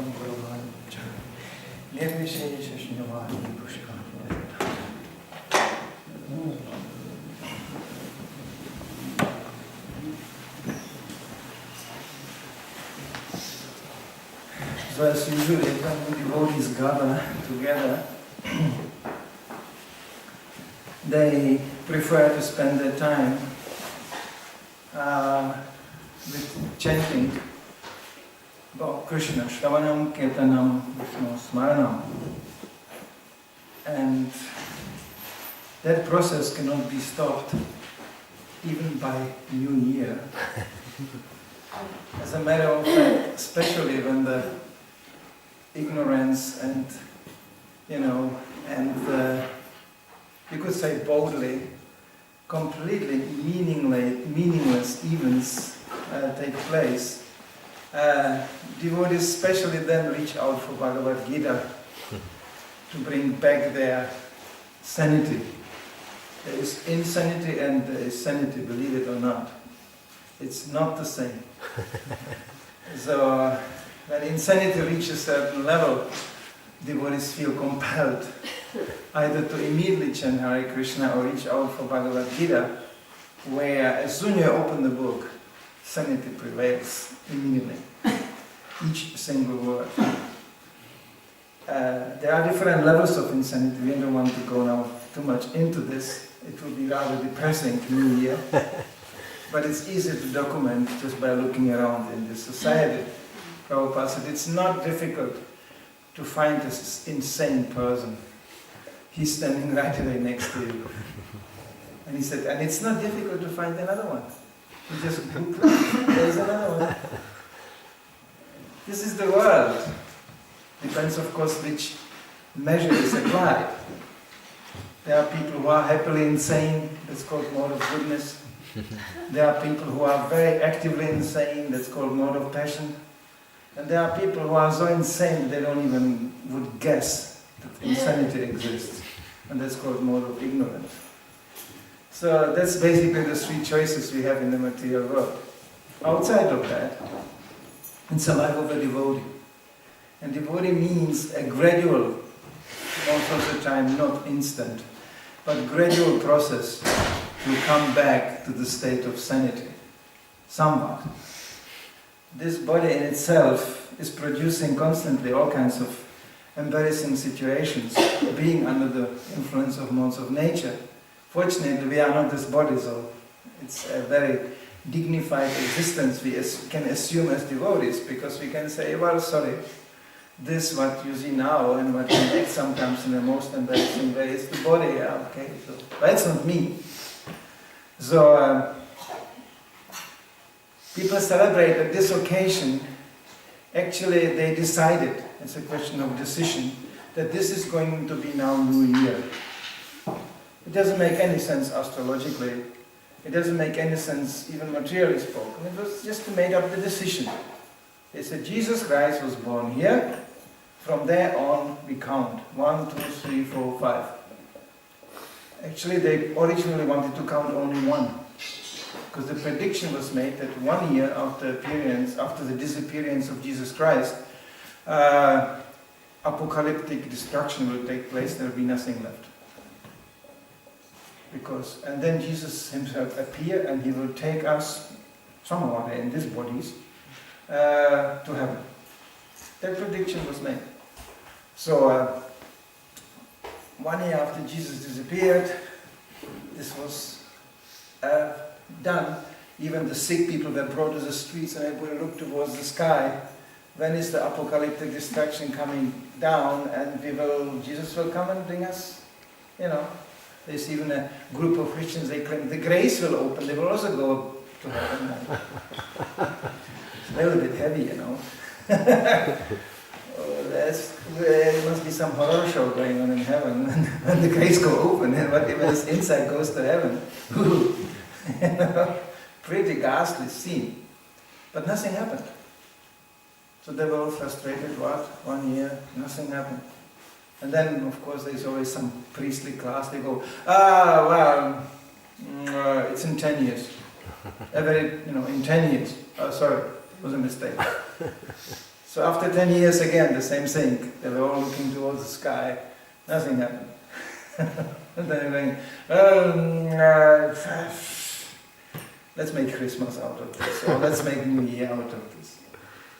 Tam Gaura Nirvishesha Shinavadi Pushka. So as usually when devotees gather together, they prefer to spend their time with chanting about Krishna, Shravanam, Kirtanam, Vishnu, Smaranam. And that process cannot be stopped even by New Year. As a matter of fact, especially when the ignorance and, you could say boldly, completely meaningless events take place, devotees especially then reach out for Bhagavad Gita to bring back their sanity. There is insanity and there is sanity, believe it or not. It's not the same. So, when insanity reaches a certain level, devotees feel compelled either to immediately chant Hare Krishna or reach out for Bhagavad Gita, where as soon as you open the book, sanity prevails immediately. Each single word. There are different levels of insanity. We don't want to go now too much into this. It will be rather depressing New Year. But it's easy to document just by looking around in this society. Prabhupada said it's not difficult to find this insane person. He's standing right away next to you. And he said, and it's not difficult to find another one. You just Google, there's another one. This is the world. Depends, of course, which measure is applied. There are people who are happily insane, that's called mode of goodness. There are people who are very actively insane, that's called mode of passion. And there are people who are so insane they don't even would guess that insanity exists. And that's called mode of ignorance. So that's basically the three choices we have in the material world. Outside of that, it's a life of a devotee. And devotee means a gradual, most of the time not instant, but gradual process to come back to the state of sanity, somewhat. This body in itself is producing constantly all kinds of embarrassing situations, being under the influence of modes of nature. Fortunately, we are not this body, so it's a very dignified existence we can assume as devotees, because we can say, well, sorry, this what you see now and what you make sometimes in the most embarrassing way is the body, yeah, okay, so that's not me. So people celebrate at this occasion, actually they decided, it's a question of decision, that this is going to be now New Year. It doesn't make any sense astrologically, it doesn't make any sense even materially spoken, it was just made up the decision. They said Jesus Christ was born here, from there on we count, 1, 2, 3, 4, 5. Actually, they originally wanted to count only 1, because the prediction was made that 1 year after the disappearance of Jesus Christ, apocalyptic destruction will take place, there will be nothing left. And then Jesus himself appear and he will take us, somehow in these bodies, to heaven. That prediction was made. So, 1 year after Jesus disappeared, this was done. Even the sick people were brought to the streets and everybody looked towards the sky. When is the apocalyptic destruction coming down and Jesus will come and bring us, There's even a group of Christians, they claim the grace will open, they will also go to heaven. It's a little bit heavy, There must be some horror show going on in heaven when the grace go open and whatever is inside goes to heaven. Pretty ghastly scene. But nothing happened. So they were all frustrated, 1 year, nothing happened. And then, of course, there's always some priestly class, they go, it's in 10 years. In 10 years. Oh, sorry, it was a mistake. So after 10 years again, the same thing. They were all looking towards the sky, nothing happened. And then going, let's make Christmas out of this, or let's make New Year out of this.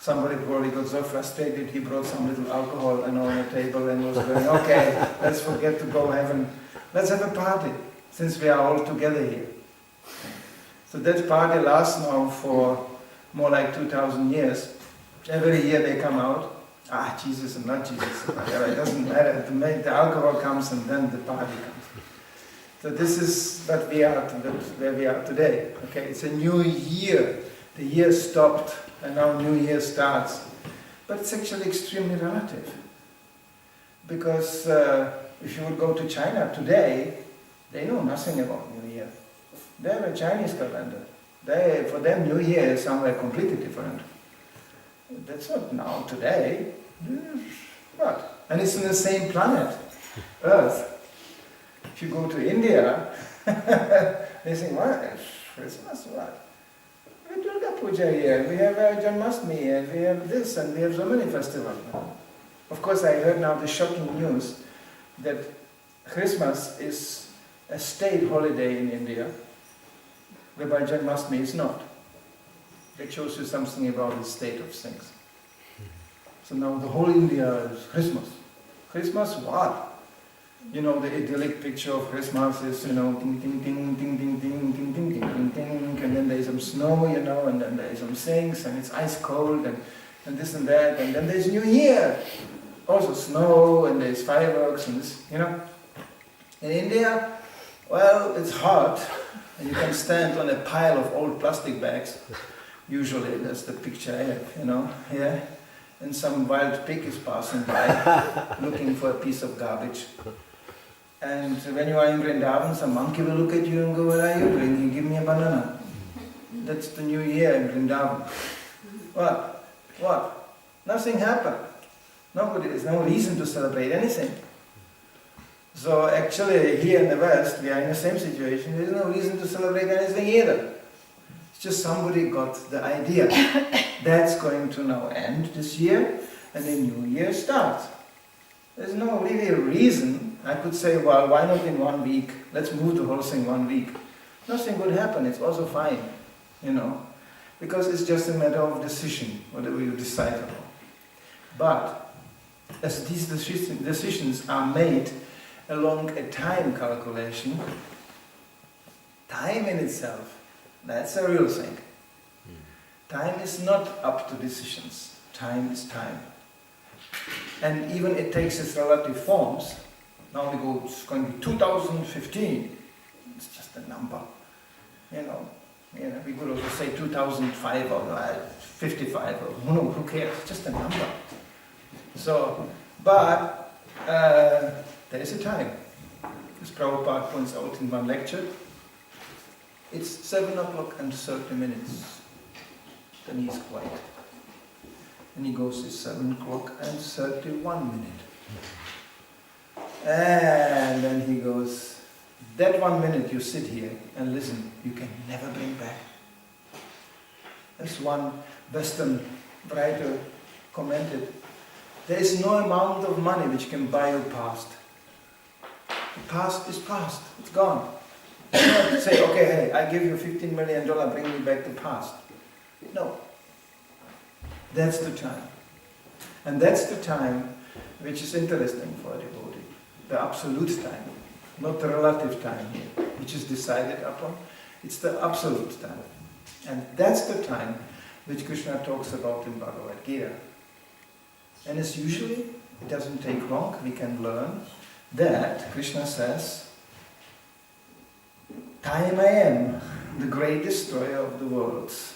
Somebody probably got so frustrated, he brought some little alcohol and on the table and was going, okay, let's forget to go heaven. Let's have a party, since we are all together here. So that party lasts now for more like 2,000 years. Every year they come out, Jesus and not Jesus, whatever, it doesn't matter. The alcohol comes and then the party comes. So this is what we are, where we are today. Okay, it's a new year. The year stopped and now new year starts. But it's actually extremely relative. Because if you would go to China today, they know nothing about New Year. They have a Chinese calendar. For them New Year is somewhere completely different. That's not now, today. What? And it's on the same planet, Earth. If you go to India, they say, what? Christmas, what? We have Durga Puja here, we have Janmashtami, and we have this, and we have so many festivals. Of course, I heard now the shocking news that Christmas is a state holiday in India, whereby Janmashtami is not. That shows you something about the state of things. So now the whole India is Christmas. Christmas what? You know, the idyllic picture of Christmas is, you know, ding, ding, ding, ding, ding, ding, ding, ding, ding, ding, ding, and then there's some snow, you know, and then there's some things, and it's ice cold, and this and that, and then there's New Year. Also snow, and there's fireworks, and this, you know. In India, well, it's hot, and you can stand on a pile of old plastic bags. Usually, that's the picture I have, you know, here. And some wild pig is passing by, looking for a piece of garbage. And when you are in Vrindavan, some monkey will look at you and go, what are you doing? You give me a banana. That's the New Year in Vrindavan. What? What? Nothing happened. There's no reason to celebrate anything. So actually, here in the West, we are in the same situation. There's no reason to celebrate anything either. Just somebody got the idea. That's going to now end this year, and the new year starts. There's no really reason. I could say, well, why not in 1 week? Let's move the whole thing 1 week. Nothing would happen. It's also fine, you know, because it's just a matter of decision, whatever you decide about. But as these decisions are made along a time calculation, time in itself, that's a real thing. Time is not up to decisions. Time is time. And even it takes its relative forms. Now we go, it's going to be 2015. It's just a number. You know, we could also say 2005 or 55 or who cares? It's just a number. So, but there is a time. As Prabhupada points out in one lecture, it's 7 o'clock and 30 minutes. Then he's quiet. And he goes, it's 7 o'clock and 31 minutes. And then he goes, that 1 minute you sit here and listen, you can never bring back. As one Western writer commented, there is no amount of money which can buy your past. The past is past, it's gone. You don't say, okay, hey, I give you $15 million, bring me back the past. No. That's the time. And that's the time which is interesting for a devotee. The absolute time, not the relative time here, which is decided upon. It's the absolute time. And that's the time which Krishna talks about in Bhagavad Gita. And as usually, it doesn't take long, we can learn that Krishna says, time I am, the great destroyer of the worlds,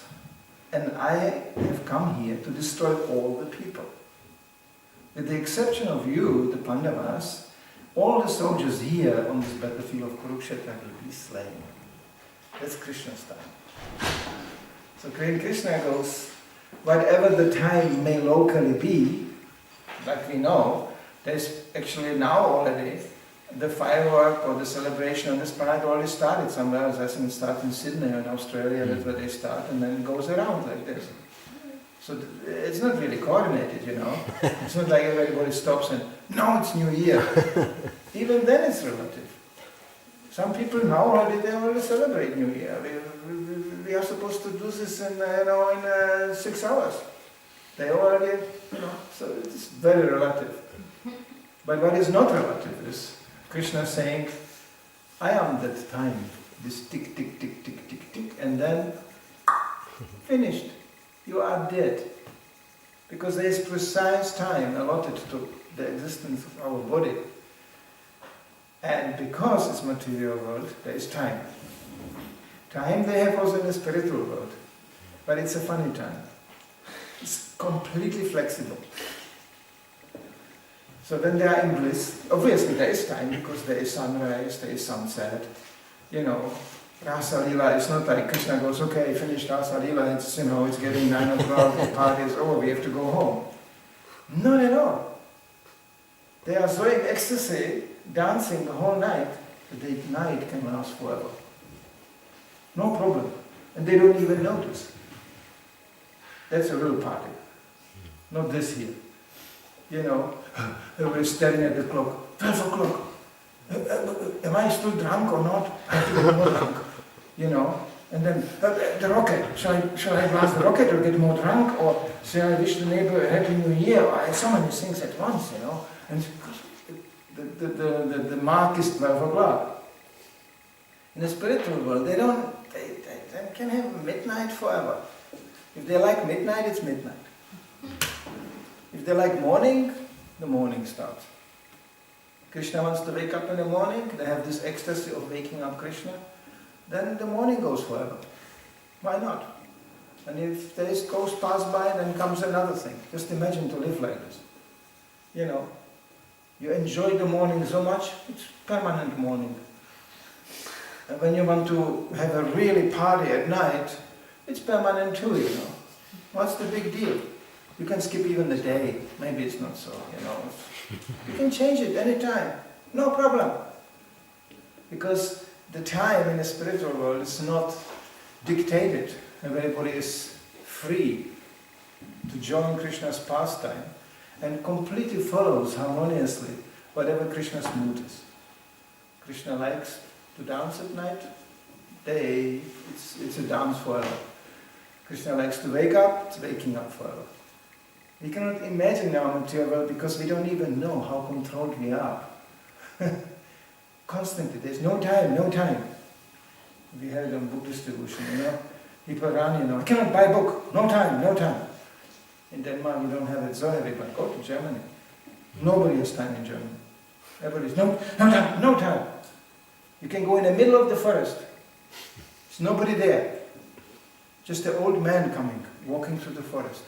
and I have come here to destroy all the people. With the exception of you, the Pandavas, all the soldiers here on this battlefield of Kurukshetra will be slain. That's Krishna's time. So Krishna goes, whatever the time may locally be, like we know, there's actually now already the firework or the celebration on this planet already started somewhere else. I think it starts in Sydney or in Australia, that's where they start, and then it goes around like this. So it's not really coordinated, you know. It's not like everybody stops and, no, it's New Year. Even then it's relative. Some people now already celebrate New Year. We are supposed to do this in 6 hours. They already, so it's very relative. But what is not relative is Krishna saying, I am that time, this tick, tick, tick, tick, tick, tick, and then finished. You are dead. Because there is precise time allotted to the existence of our body. And because it's material world, there is time. Time they have also in the spiritual world. But it's a funny time. It's completely flexible. So when they are in bliss, obviously there is time because there is sunrise, there is sunset. Rasa Lila, it's not like Krishna goes, okay, finished Rasa Lila, it's getting 9 o'clock, the party is over, we have to go home. Not at all. They are so in ecstasy, dancing the whole night, that the night can last forever. No problem. And they don't even notice. That's a real party. Not this here. Everybody's staring at the clock. 12 o'clock. Am I still drunk or not? I have to get more drunk. And then the rocket. Shall I blast the rocket or get more drunk? Or shall I wish the neighbor a happy new year? Or so many things at once, And the mark is 12 o'clock. In the spiritual world, they can have midnight forever. If they like midnight, it's midnight. If they like morning, the morning starts. Krishna wants to wake up in the morning, they have this ecstasy of waking up Krishna, then the morning goes forever. Why not? And if days goes pass by, then comes another thing. Just imagine to live like this. You enjoy the morning so much, it's permanent morning. And when you want to have a really party at night, it's permanent too, What's the big deal? You can skip even the day. Maybe it's not so, You can change it anytime. No problem. Because the time in the spiritual world is not dictated. Everybody is free to join Krishna's pastime and completely follows harmoniously whatever Krishna's mood is. Krishna likes to dance at night. It's a dance forever. Krishna likes to wake up, it's waking up forever. We cannot imagine our material world because we don't even know how controlled we are. Constantly, there's no time. We had it on book distribution, People run, I cannot buy a book, no time. In Denmark we don't have it so heavy, but go to Germany. Nobody has time in Germany. Everybody's, no time. You can go in the middle of the forest. There's nobody there. Just an old man coming, walking through the forest.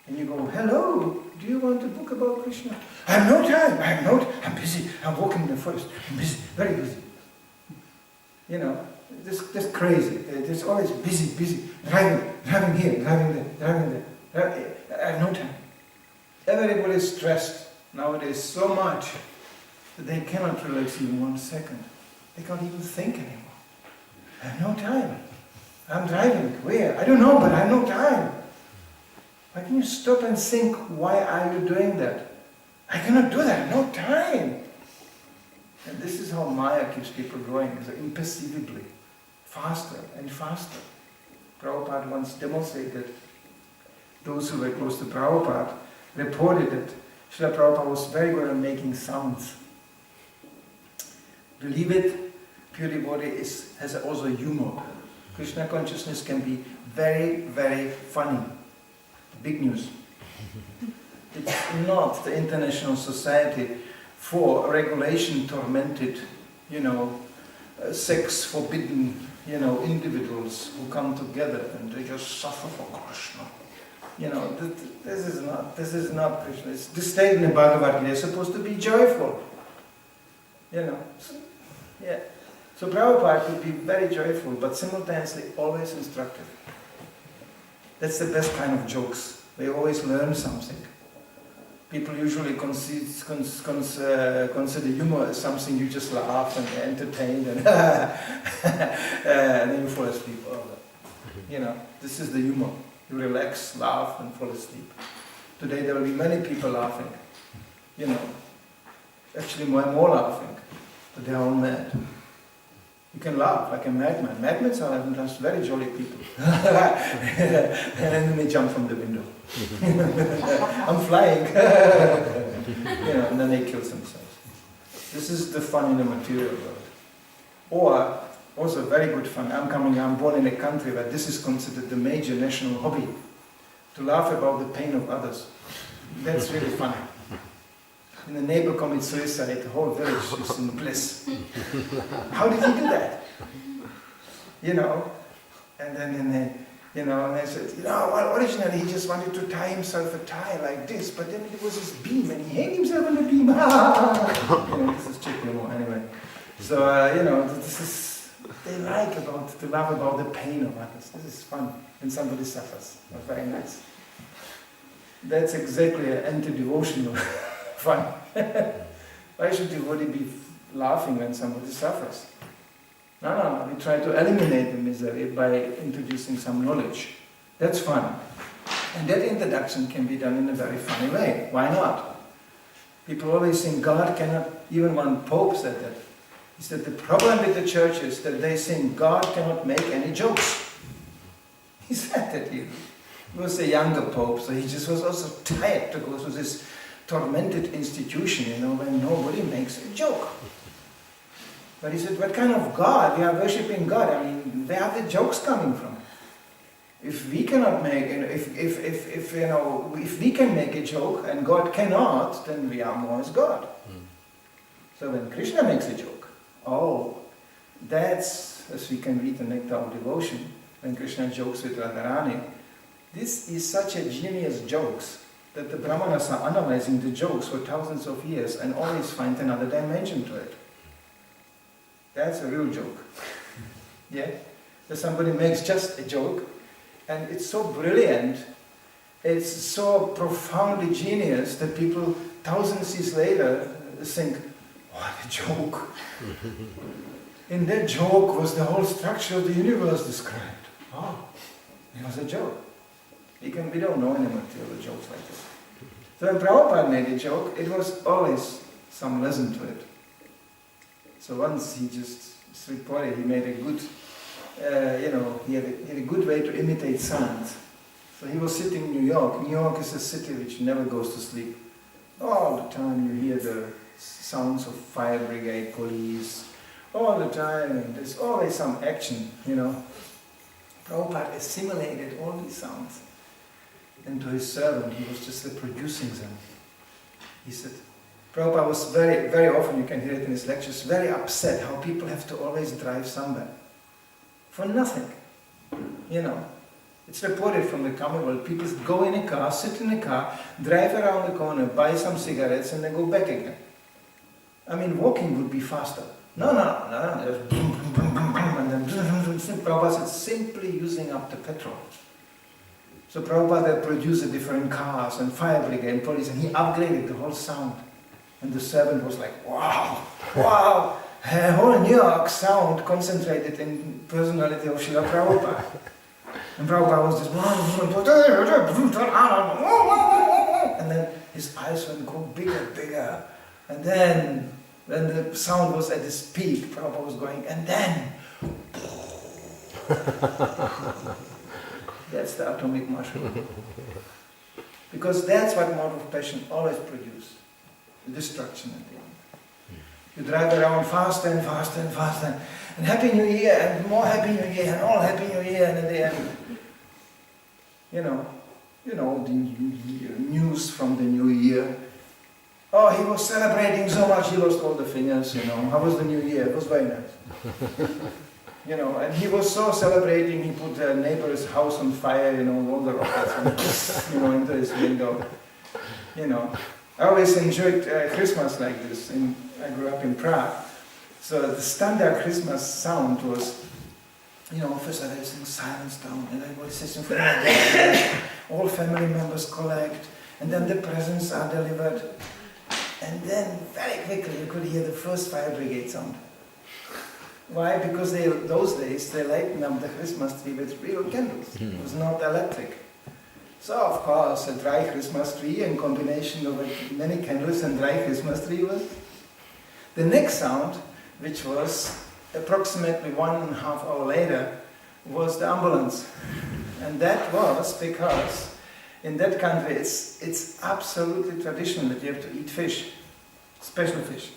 And you go, hello, do you want a book about Krishna? I have no time, I'm busy, I'm walking in the forest, I'm busy, very busy. That's crazy. It's always busy, driving here, driving there. I have no time. Everybody is stressed nowadays so much that they cannot relax even 1 second. They can't even think anymore. I have no time. I'm driving, where? I don't know, but I have no time. Why can you stop and think, why are you doing that? I cannot do that, no time. And this is how Maya keeps people going, so imperceivably, faster and faster. Prabhupada once demonstrated, those who were close to Prabhupada reported that Srila Prabhupada was very good at making sounds. Believe it, pure devotee has also humor. Krishna consciousness can be very, very funny. Big news. It's not the International Society for Regulation Tormented, sex forbidden, individuals who come together and they just suffer for Krishna. This is not Krishna. It's this state in the Bhagavad Gita is supposed to be joyful. So Prabhupada could be very joyful, but simultaneously always instructive. That's the best kind of jokes. We always learn something. People usually consider humor as something you just laugh and entertain and and then you fall asleep. This is the humor. You relax, laugh, and fall asleep. Today there will be many people laughing. You know, actually more and more laughing, but they are all mad. You can laugh like a madman. Madmen are just very jolly people. And then they jump from the window. I'm flying. You know, and then they kill themselves. This is the fun in the material world. Or, also very good fun, I'm born in a country where this is considered the major national hobby. To laugh about the pain of others. That's really funny. When a neighbor commits suicide, the whole village is in bliss. How did he do that? You know, and then and they said, well, originally he just wanted to tie himself a tie like this, but then it was his beam, and he hanged himself on the beam. This is Czech humor, anyway. So, this is, they like to laugh about the pain of others. This is fun, when somebody suffers. That's very nice. That's exactly an anti-devotional fun. Why should devotee be laughing when somebody suffers? No, we try to eliminate the misery by introducing some knowledge. That's fun. And that introduction can be done in a very funny way. Why not? People always think God cannot, even one pope said that. He said the problem with the church is that they think God cannot make any jokes. He said that he was a younger pope, so he just was also tired to go through this tormented institution, when nobody makes a joke. But he said, what kind of God? We are worshipping God. I mean, where are the jokes coming from? If we cannot make, if we can make a joke and God cannot, then we are more as God. So when Krishna makes a joke, that's, as we can read the Nectar of Devotion, when Krishna jokes with Radharani, this is such a genius jokes that the Brahmanas are analyzing the jokes for thousands of years and always find another dimension to it. That's a real joke. Yeah? That somebody makes just a joke, and it's so brilliant, it's so profoundly genius that people thousands years later think, what a joke. In that joke was the whole structure of the universe described. It was a joke. We don't know any material jokes like this. So when Prabhupada made a joke, it was always some lesson to it. So once he just reported, he made a good, he had a good way to imitate sounds. So he was sitting in New York. New York is a city which never goes to sleep. All the time you hear the sounds of fire brigade, police, all the time, and there's always some action, Prabhupada assimilated all these sounds. And to his servant, he was just reproducing them. He said, Prabhupada was very, very often, you can hear it in his lectures, very upset how people have to always drive somewhere. For nothing. It's reported from the Commonwealth, people go in a car, sit in a car, drive around the corner, buy some cigarettes, and then go back again. I mean, walking would be faster. No, just boom, boom, boom, boom, boom, and then Prabhupada said, simply using up the petrol. So Prabhupada produced different cars and fire brigade and police, and he upgraded the whole sound. And the servant was like, wow, a whole New York sound concentrated in personality of Srila Prabhupada. And Prabhupada was just, and then his eyes went go bigger. And then, when the sound was at its peak, Prabhupada was going, and then, that's the atomic mushroom. Because that's what mode of passion always produces. Destruction at the end. You drive around faster and faster and faster, and Happy New Year, and more Happy New Year, and all Happy New Year, and at the end, the news from the New Year. Oh, he was celebrating so much, he lost all the fingers, How was the New Year? It was very nice. And he was so celebrating, he put the neighbor's house on fire, all the rockets, into his window, I always enjoyed Christmas like this. I grew up in Prague. So the standard Christmas sound was, first I sing silence down, and everybody says, all family members collect, and then the presents are delivered. And then very quickly you could hear the first fire brigade sound. Why? Because those days they lightened up the Christmas tree with real candles. It was not electric. So of course, a dry Christmas tree and combination of many candles and dry Christmas tree was. The next sound, which was approximately 1.5 hours later, was the ambulance. And that was because in that country it's absolutely traditional that you have to eat fish, special fish,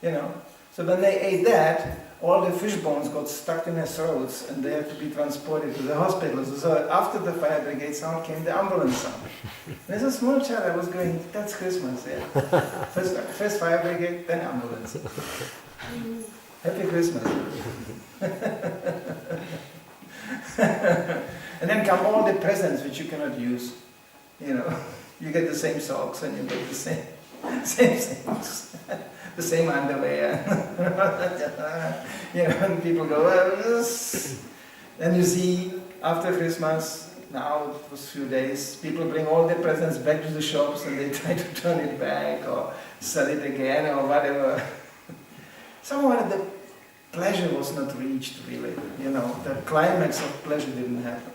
you know. So when they ate that, all the fish bones got stuck in their throats and they had to be transported to the hospitals. So after the fire brigade sound came the ambulance sound. And as a small child I was going, that's Christmas, yeah. First fire brigade, then ambulance. Happy Christmas. And then come all the presents which you cannot use. You know, you get the same socks and you get the same things. The same underwear. You know, and people go, well, and you see, after Christmas, now it was a few days, people bring all their presents back to the shops and they try to turn it back or sell it again or whatever. Somehow the pleasure was not reached really, you know, the climax of pleasure didn't happen.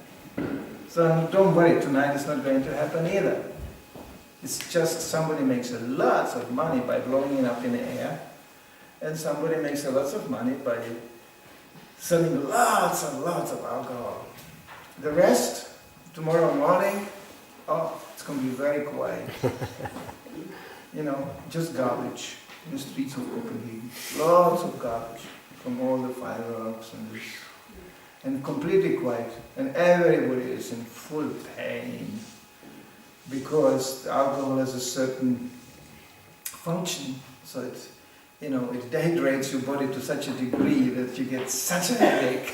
So don't worry, tonight it's not going to happen either. It's just somebody makes lots of money by blowing it up in the air, and somebody makes lots of money by selling lots and lots of alcohol. The rest, tomorrow morning, oh, it's going to be very quiet. You know, just garbage in the streets of Copenhagen. Lots of garbage from all the fireworks and this. And completely quiet. And everybody is in full pain. Because alcohol has a certain function, so it, you know, it dehydrates your body to such a degree that you get such a headache.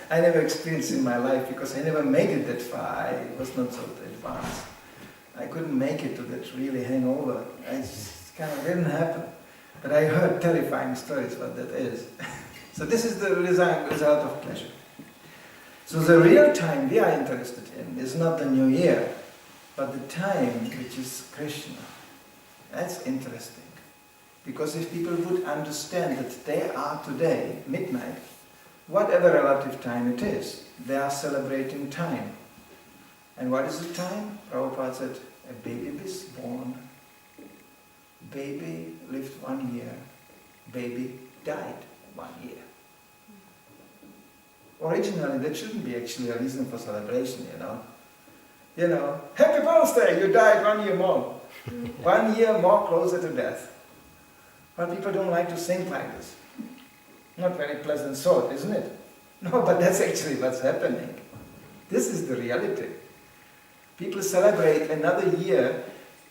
I never experienced it in my life because I never made it that far. I was not so advanced. I couldn't make it to that really hangover. It just kind of didn't happen. But I heard terrifying stories what that is. So this is the result of pleasure. So the real time we are interested in is not the New Year, but the time which is Krishna. That's interesting. Because if people would understand that they are today, midnight, whatever relative time it is, they are celebrating time. And what is the time? Prabhupada said, a baby is born, baby lived 1 year, baby died 1 year. Originally, that shouldn't be actually a reason for celebration, you know. You know, happy birthday, you died 1 year more. 1 year more closer to death. But people don't like to think like this. Not very pleasant thought, isn't it? No, but that's actually what's happening. This is the reality. People celebrate another year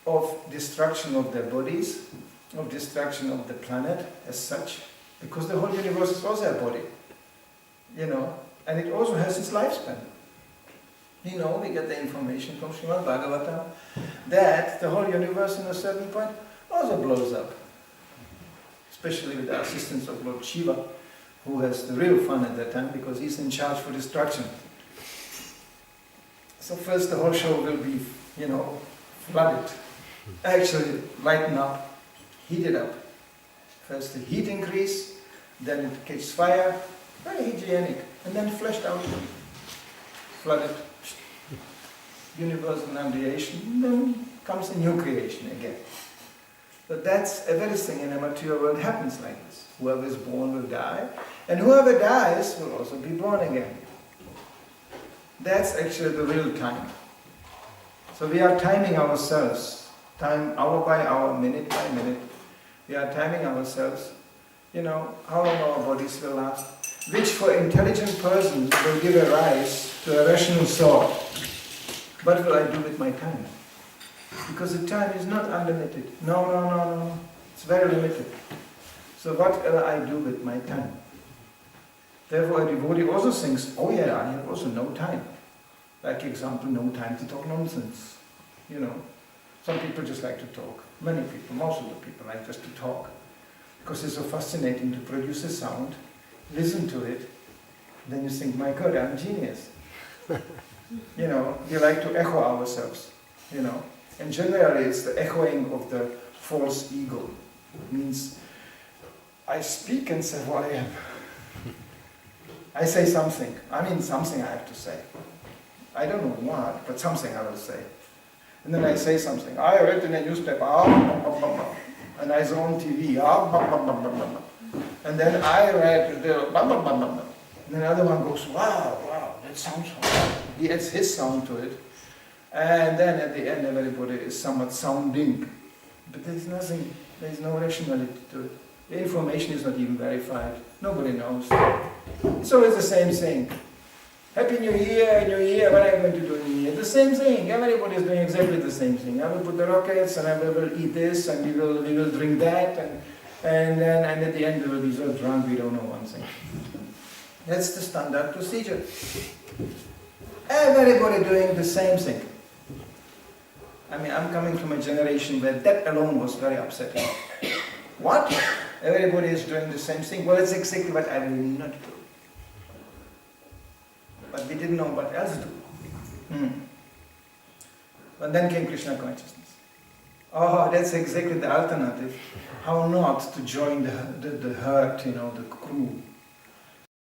of destruction of their bodies, of destruction of the planet as such, because the whole universe is also a body. You know, and it also has its lifespan. You know, we get the information from Srimad Bhagavatam that the whole universe in a certain point also blows up. Especially with the assistance of Lord Shiva, who has the real fun at that time because he's in charge for destruction. So first the whole show will be, you know, flooded. Actually, lighten up, heat it up. First the heat increase, then it catches fire, very hygienic, and then flushed out, flooded, universal annihilation, then comes a new creation again. But that's everything in the material world happens like this. Whoever is born will die, and whoever dies will also be born again. That's actually the real time. So we are timing ourselves, time hour by hour, minute by minute. We are timing ourselves, you know, how long our bodies will last. Which for intelligent persons will give a rise to a rational thought. What will I do with my time? Because the time is not unlimited. No. It's very limited. So what will I do with my time? Therefore a devotee also thinks, oh yeah, I have also no time. Like example, no time to talk nonsense. You know, some people just like to talk. Many people, most of the people like just to talk. Because it's so fascinating to produce a sound, listen to it, then you think, my God, I'm a genius. You know, we like to echo ourselves, you know. And generally it's the echoing of the false ego. It means I speak and say who I am. I say something. I mean something I have to say. I don't know what, but something I will say. And then I say something. I read in a newspaper, and I saw on TV, and then I read the and then the other one goes, wow, that sounds hard. He adds his sound to it. And then at the end everybody is somewhat sounding. But there's nothing, there's no rationality to it. The information is not even verified. Nobody knows. It's always the same thing. Happy New Year, what are you going to do in New Year? The same thing. Everybody is doing exactly the same thing. I will put the rockets and I will eat this and we will drink that and at the end we will be so drunk we don't know one thing. That's the standard procedure. Everybody doing the same thing. I mean, I'm coming from a generation where that alone was very upsetting. What? Everybody is doing the same thing? Well, it's exactly what I will not do. But we didn't know what else to do. But then came Krishna consciousness. Oh, that's exactly the alternative. How not to join the herd, the crew.